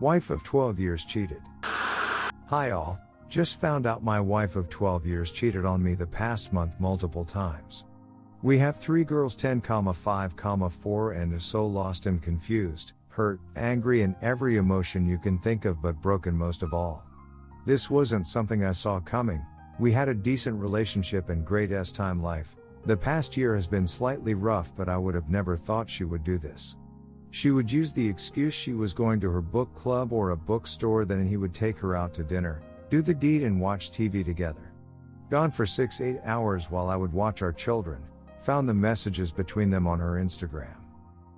Wife of 12 years cheated. Hi all, just found out my wife of 12 years cheated on me the past month multiple times. We have 3 girls 10, 5, 4 and is so lost and confused, hurt, angry and every emotion you can think of but broken most of all. This wasn't something I saw coming. We had a decent relationship and great time life. The past year has been slightly rough but I would have never thought she would do this. She would use the excuse she was going to her book club or a bookstore, then he would take her out to dinner, do the deed and watch TV together. Gone for 6-8 hours while I would watch our children, found the messages between them on her Instagram.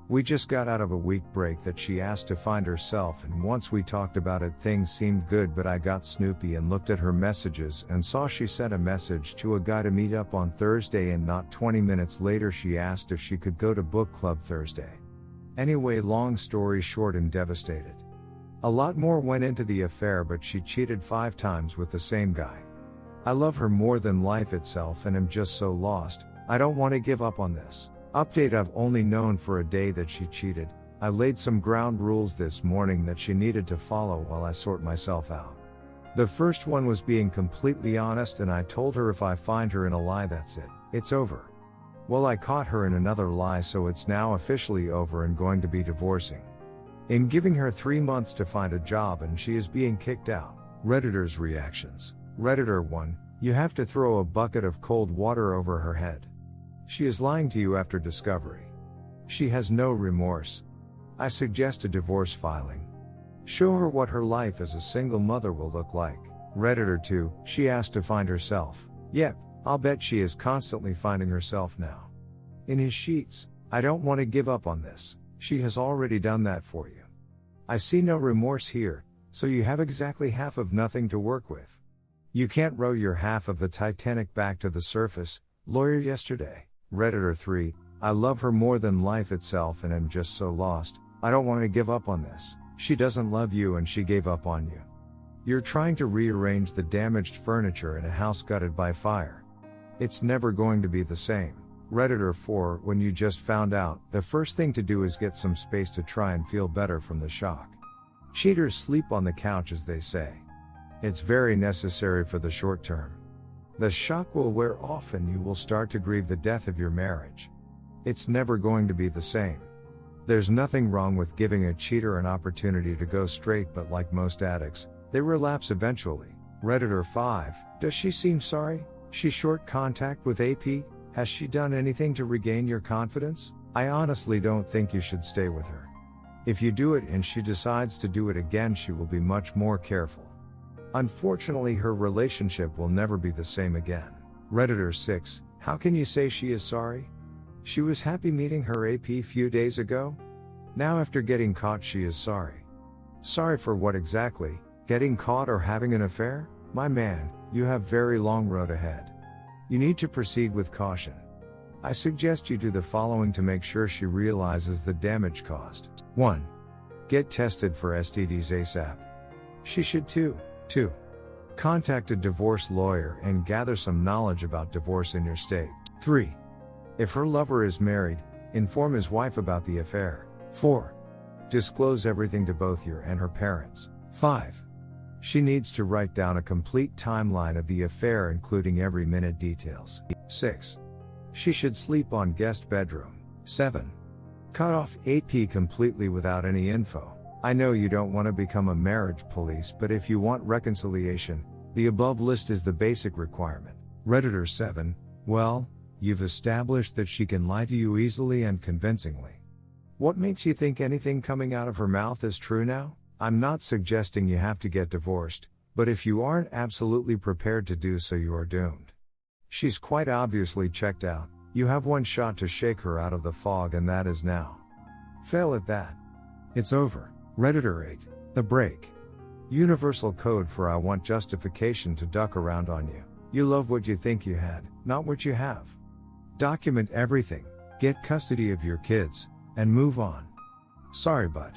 We just got out of a week break that she asked to find herself, and once we talked about it things seemed good, but I got snoopy and looked at her messages and saw she sent a message to a guy to meet up on Thursday, and not 20 minutes later she asked if she could go to book club Thursday. Anyway, long story short, I'm devastated. A lot more went into the affair, but she cheated 5 times with the same guy. I love her more than life itself and am just so lost. I don't want to give up on this. Update: I've only known for a day that she cheated. I laid some ground rules this morning that she needed to follow while I sort myself out. The first one was being completely honest, and I told her if I find her in a lie, that's it. It's over. Well, I caught her in another lie, so it's now officially over and going to be divorcing. I'm giving her 3 months to find a job and she is being kicked out. Redditors' reactions. Redditor 1, you have to throw a bucket of cold water over her head. She is lying to you after discovery. She has no remorse. I suggest a divorce filing. Show her what her life as a single mother will look like. Redditor 2, she asked to find herself. Yep, I'll bet she is constantly finding herself now. In his sheets. I don't want to give up on this. She has already done that for you. I see no remorse here, so you have exactly half of nothing to work with. You can't row your half of the Titanic back to the surface. Lawyer yesterday. Redditor 3, I love her more than life itself and am just so lost. I don't want to give up on this. She doesn't love you and she gave up on you. You're trying to rearrange the damaged furniture in a house gutted by fire. It's never going to be the same. Redditor 4, when you just found out, the first thing to do is get some space to try and feel better from the shock. Cheaters sleep on the couch, as they say. It's very necessary for the short term. The shock will wear off and you will start to grieve the death of your marriage. It's never going to be the same. There's nothing wrong with giving a cheater an opportunity to go straight, but like most addicts, they relapse eventually. Redditor 5, does she seem sorry? She short contact with AP? Has she done anything to regain your confidence? I honestly don't think you should stay with her. If you do it and she decides to do it again, she will be much more careful. Unfortunately, her relationship will never be the same again. Redditor 6, how can you say she is sorry? She was happy meeting her AP few days ago? Now after getting caught she is sorry. Sorry for what exactly? Getting caught or having an affair? My man, you have very long road ahead. You need to proceed with caution. I suggest you do the following to make sure she realizes the damage caused. 1. Get tested for STDs ASAP. She should too. 2. Contact a divorce lawyer and gather some knowledge about divorce in your state. 3. If her lover is married, inform his wife about the affair. 4. Disclose everything to both you and her parents. 5. She needs to write down a complete timeline of the affair, including every minute details. 6. She should sleep on guest bedroom. 7. Cut off AP completely without any info. I know you don't want to become a marriage police, but if you want reconciliation, the above list is the basic requirement. Redditor 7, well, you've established that she can lie to you easily and convincingly. What makes you think anything coming out of her mouth is true now? I'm not suggesting you have to get divorced, but if you aren't absolutely prepared to do so, you are doomed. She's quite obviously checked out. You have one shot to shake her out of the fog, and that is now. Fail at that. It's over. Redditor 8, the break. Universal code for I want justification to duck around on you. You love what you think you had, not what you have. Document everything, get custody of your kids, and move on. Sorry, but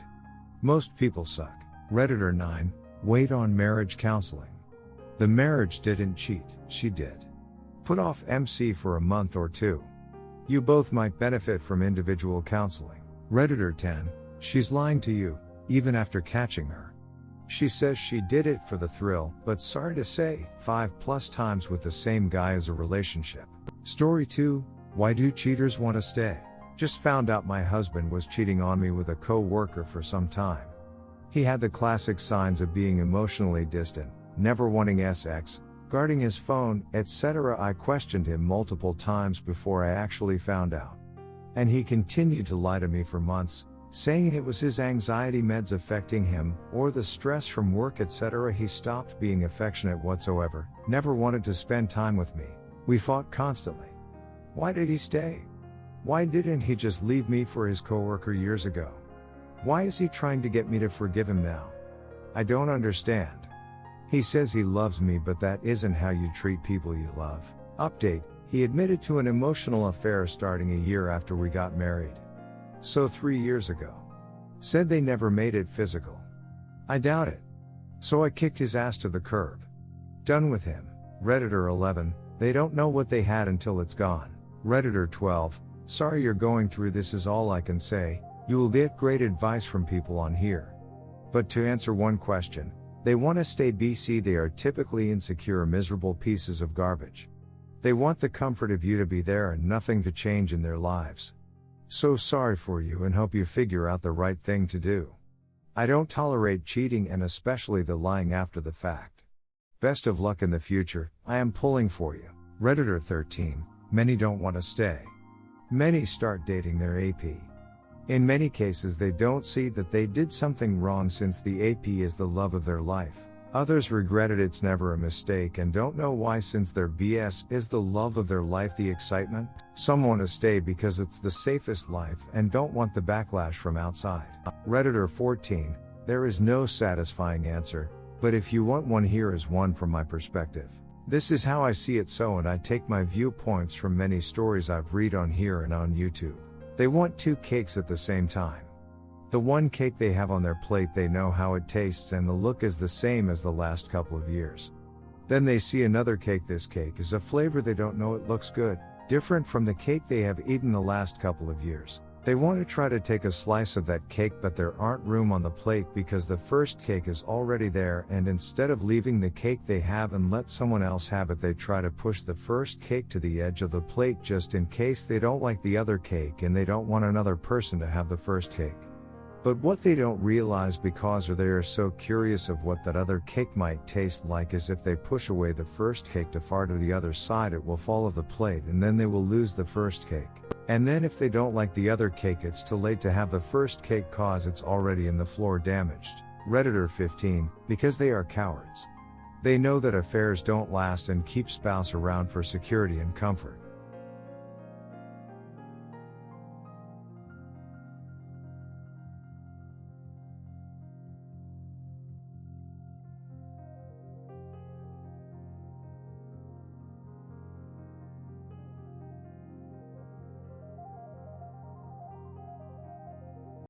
most people suck. Redditor 9, wait on marriage counseling. The marriage didn't cheat, she did. Put off MC for a month or 2. You both might benefit from individual counseling. Redditor 10, she's lying to you, even after catching her. She says she did it for the thrill, but sorry to say, 5+ times with the same guy as a relationship. Story 2, why do cheaters want to stay? Just found out my husband was cheating on me with a co-worker for some time. He had the classic signs of being emotionally distant, never wanting sex, guarding his phone, etc. I questioned him multiple times before I actually found out. And he continued to lie to me for months, saying it was his anxiety meds affecting him, or the stress from work, etc. He stopped being affectionate whatsoever, never wanted to spend time with me. We fought constantly. Why did he stay? Why didn't he just leave me for his coworker years ago? Why is he trying to get me to forgive him now? I don't understand. He says he loves me, but that isn't how you treat people you love. Update, he admitted to an emotional affair starting a year after we got married. So 3 years ago. Said they never made it physical. I doubt it. So I kicked his ass to the curb. Done with him. Redditor 11, they don't know what they had until it's gone. Redditor 12, sorry you're going through this is all I can say, you will get great advice from people on here. But to answer one question, they want to stay BC. They are typically insecure, miserable pieces of garbage. They want the comfort of you to be there and nothing to change in their lives. So sorry for you and hope you figure out the right thing to do. I don't tolerate cheating and especially the lying after the fact. Best of luck in the future, I am pulling for you. Redditor 13, many don't want to stay. Many start dating their AP. In many cases they don't see that they did something wrong since the AP is the love of their life. Others regretted it's never a mistake and don't know why since their BS is the love of their life, the excitement. Some want to stay because it's the safest life and don't want the backlash from outside. Redditor 14, there is no satisfying answer, but if you want one, here is one from my perspective. This is how I see it, and I take my viewpoints from many stories I've read on here and on YouTube. They want 2 cakes at the same time. The one cake they have on their plate, they know how it tastes and the look is the same as the last couple of years. Then they see another cake. This cake is a flavor they don't know, it looks good, different from the cake they have eaten the last couple of years. They want to try to take a slice of that cake, but there aren't room on the plate because the first cake is already there, and instead of leaving the cake they have and let someone else have it, they try to push the first cake to the edge of the plate just in case they don't like the other cake and they don't want another person to have the first cake. But what they don't realize, because they are so curious of what that other cake might taste like, is if they push away the first cake too far to the other side, it will fall off the plate and then they will lose the first cake. And then if they don't like the other cake, it's too late to have the first cake cause it's already in the floor damaged. Redditor 15, because they are cowards. They know that affairs don't last and keep spouse around for security and comfort.